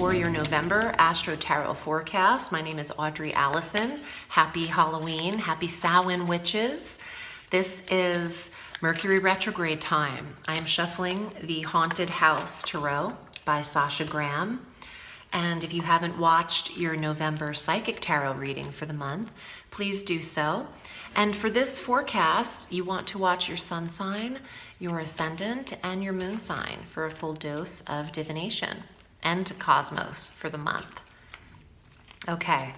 for your November Astro Tarot Forecast. My name is Audrey Alison. Happy Halloween. Happy Samhain witches. This is Mercury retrograde time. I am shuffling the Haunted House Tarot by Sasha Graham. And if you haven't watched your November Psychic Tarot reading for the month, please do so. And for this forecast, you want to watch your sun sign, your ascendant, and your moon sign for a full dose of divination and cosmos for the month. Okay,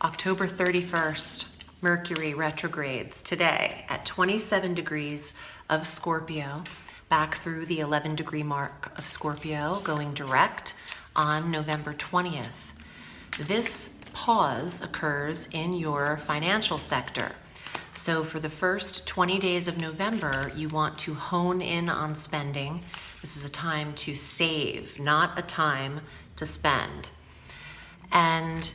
October 31st, Mercury retrogrades today at 27 degrees of Scorpio, back through the 11-degree mark of Scorpio, going direct on November 20th. This pause occurs in your financial sector. So for the first 20 days of November, you want to hone in on spending. This is a time to save, not a time to spend. And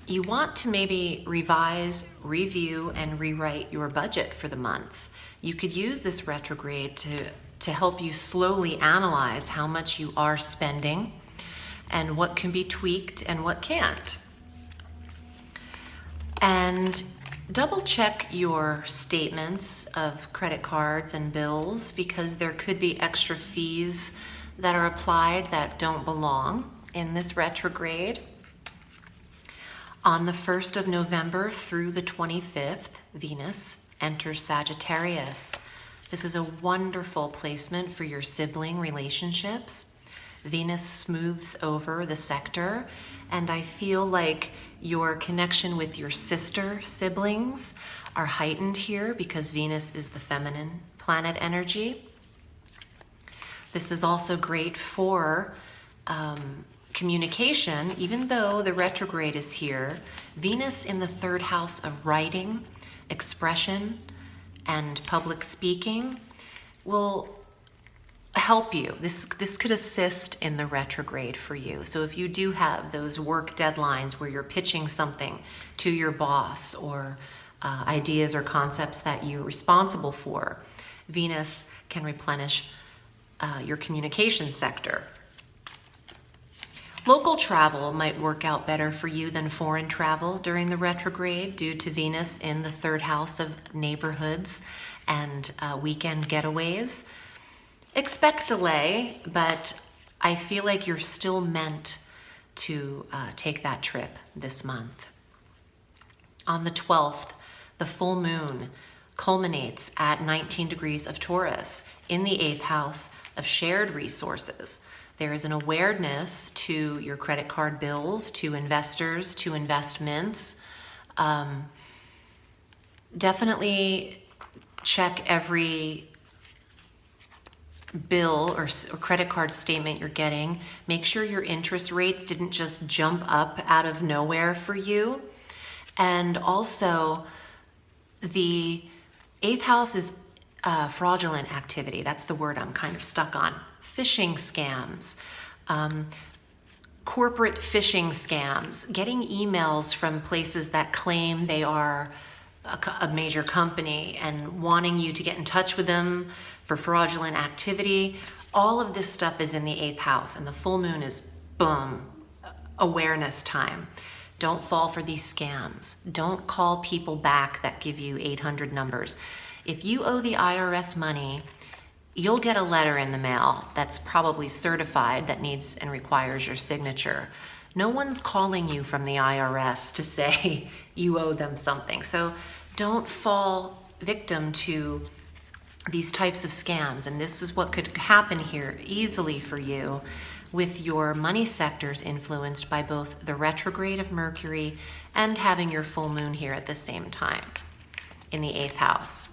you want to maybe revise, review, and rewrite your budget for the month. You could use this retrograde to help you slowly analyze how much you are spending and what can be tweaked and what can't. And double check your statements of credit cards and bills, because there could be extra fees that are applied that don't belong in this retrograde. On the 1st of November through the 25th, Venus enters Sagittarius. This is a wonderful placement for your sibling relationships. Venus smooths over the sector, and I feel like your connection with your sister siblings are heightened here because Venus is the feminine planet energy. This is also great for communication. Even though the retrograde is here, Venus in the third house of writing, expression, and public speaking will help you. This could assist in the retrograde for you. So if you do have those work deadlines where you're pitching something to your boss, or ideas or concepts that you're responsible for, Venus can replenish your communication sector. Local travel might work out better for you than foreign travel during the retrograde due to Venus in the third house of neighborhoods and weekend getaways. Expect delay, but I feel like you're still meant to take that trip this month. On the 12th, the full moon culminates at 19 degrees of Taurus in the 8th house of shared resources. There is an awareness to your credit card bills, to investors, to investments. Definitely check every bill or credit card statement you're getting. Make sure your interest rates didn't just jump up out of nowhere for you. And also, the 8th house is fraudulent activity. That's the word I'm kind of stuck on. Phishing scams, corporate phishing scams, getting emails from places that claim they are a major company and wanting you to get in touch with them for fraudulent activity. All of this stuff is in the 8th house, and the full moon is, boom, awareness time. Don't fall for these scams. Don't call people back that give you 800 numbers. If you owe the IRS money, you'll get a letter in the mail that's probably certified that needs and requires your signature. No one's calling you from the IRS to say you owe them something. So don't fall victim to these types of scams. And this is what could happen here easily for you with your money sectors influenced by both the retrograde of Mercury and having your full moon here at the same time in the 8th house.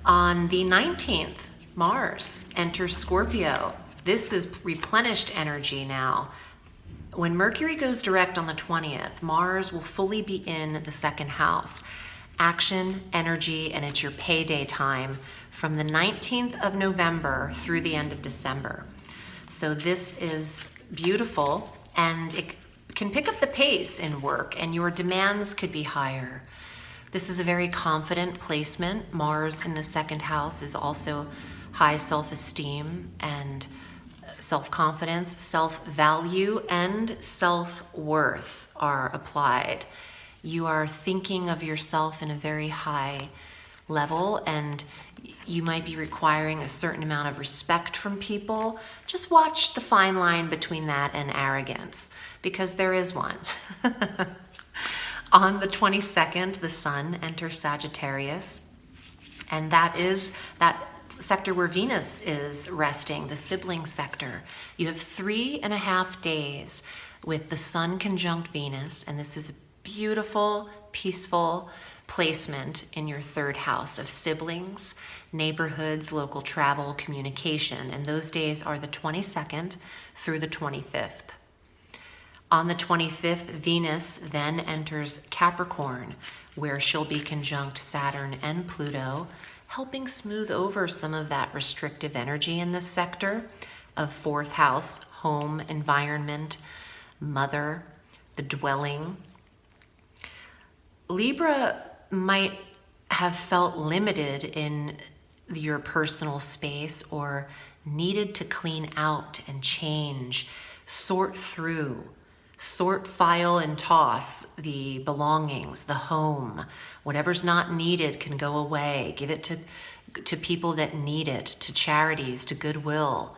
On the 19th, Mars enters Scorpio. This is replenished energy now. When Mercury goes direct on the 20th, Mars will fully be in the 2nd house. Action, energy, and it's your payday time from the 19th of November through the end of December. So this is beautiful, and it can pick up the pace in work, and your demands could be higher. This is a very confident placement. Mars in the 2nd house is also high self-esteem and self-confidence, self-value, and self-worth are applied. You are thinking of yourself in a very high level, and you might be requiring a certain amount of respect from people. Just watch the fine line between that and arrogance, because there is one. On the 22nd, the sun enters Sagittarius, and that is that sector where Venus is resting, the sibling sector. You have 3.5 days with the sun conjunct Venus, and this is a beautiful, peaceful placement in your third house of siblings, neighborhoods, local travel, communication, and those days are the 22nd through the 25th. On the 25th, Venus then enters Capricorn, where she'll be conjunct Saturn and Pluto, helping smooth over some of that restrictive energy in this sector of fourth house, home, environment, mother, the dwelling. Libra might have felt limited in your personal space or needed to clean out and change, sort through, sort, file, and toss the belongings, the home. Whatever's not needed can go away. Give it to people that need it, to charities, to Goodwill.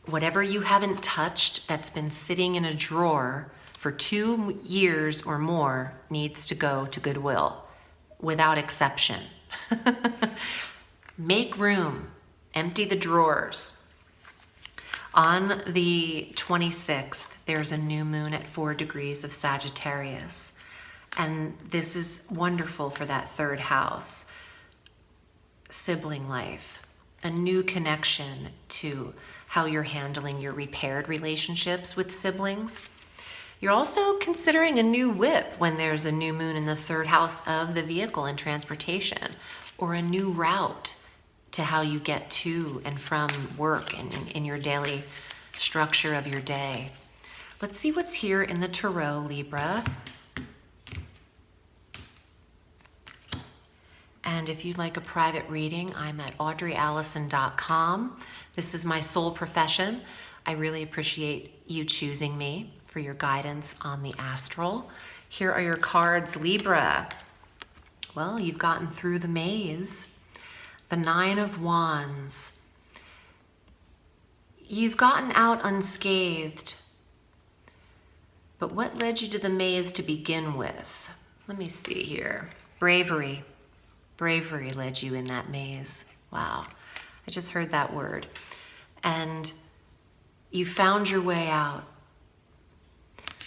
Whatever you haven't touched that's been sitting in a drawer for 2 years or more needs to go to Goodwill, without exception. Make room, empty the drawers. On the 26th, there's a new moon at 4 degrees of Sagittarius. And this is wonderful for that third house. Sibling life, a new connection to how you're handling your repaired relationships with siblings. You're also considering a new whip when there's a new moon in the third house of the vehicle and transportation, or a new route to how you get to and from work and in your daily structure of your day. Let's see what's here in the Tarot, Libra. And if you'd like a private reading, I'm at audreyalison.com. This is my sole profession. I really appreciate you choosing me for your guidance on the astral. Here are your cards, Libra. Well, you've gotten through the maze. The 9 of Wands. You've gotten out unscathed. But what led you to the maze to begin with? Let me see here. Bravery. Bravery led you in that maze. Wow. I just heard that word. And you found your way out.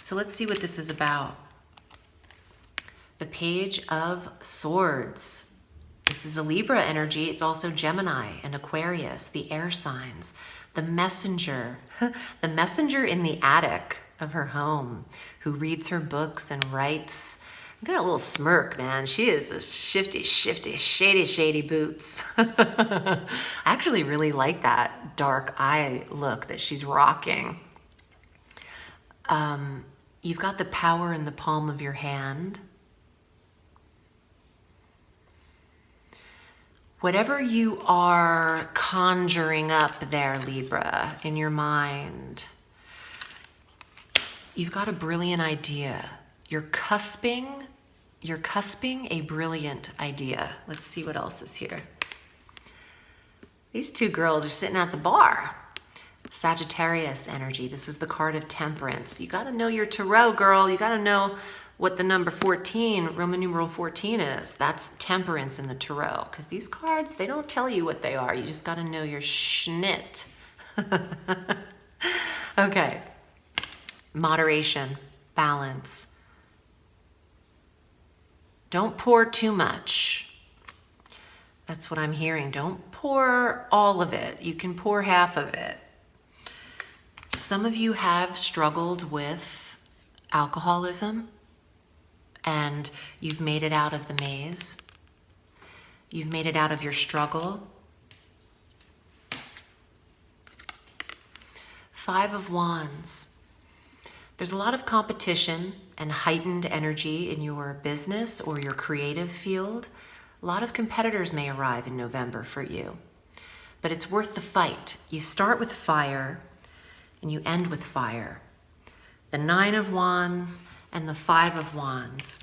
So let's see what this is about. The Page of Swords. This is the Libra energy. It's also Gemini and Aquarius, the air signs. The messenger. The messenger in the attic of her home, who reads her books and writes. Look at that little smirk, man. She is a shifty, shady boots. I actually really like that dark eye look that she's rocking. You've got the power in the palm of your hand. Whatever you are conjuring up there, Libra, in your mind, you've got a brilliant idea. You're cusping a brilliant idea. Let's see what else is here. These two girls are sitting at the bar. Sagittarius energy. This is the card of temperance. You got to know your tarot, girl. You got to know what the number 14, Roman numeral 14 is. That's temperance in the tarot. Because these cards, they don't tell you what they are. You just got to know your schnit. Okay. Moderation, balance. Don't pour too much. That's what I'm hearing. Don't pour all of it. You can pour half of it. Some of you have struggled with alcoholism, and you've made it out of the maze. You've made it out of your struggle. 5 of Wands. There's a lot of competition and heightened energy in your business or your creative field. A lot of competitors may arrive in November for you. but it's worth the fight. You start with fire and you end with fire. The 9 of Wands and the 5 of Wands.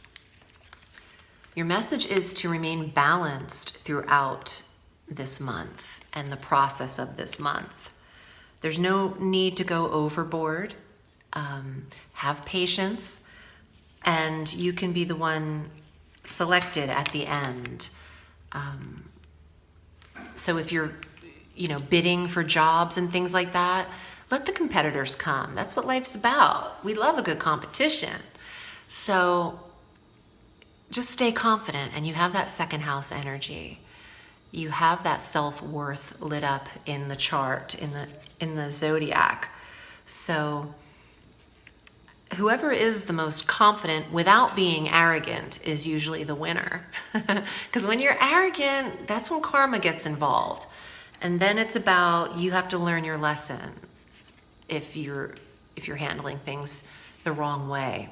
Your message is to remain balanced throughout this month and the process of this month. There's no need to go overboard. Have patience, and you can be the one selected at the end. So if you're, bidding for jobs and things like that, let the competitors come. That's what life's about. We love a good competition. So just stay confident, and you have that second house energy. You have that self-worth lit up in the chart, in the zodiac. So whoever is the most confident without being arrogant is usually the winner. Because when you're arrogant, that's when karma gets involved. And then it's about, you have to learn your lesson if you're handling things the wrong way.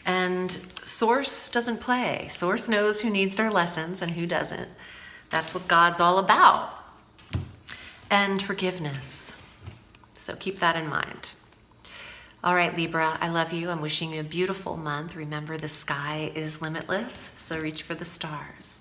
And Source doesn't play. Source knows who needs their lessons and who doesn't. That's what God's all about. And forgiveness. So keep that in mind. All right, Libra, I love you. I'm wishing you a beautiful month. Remember, the sky is limitless, so reach for the stars.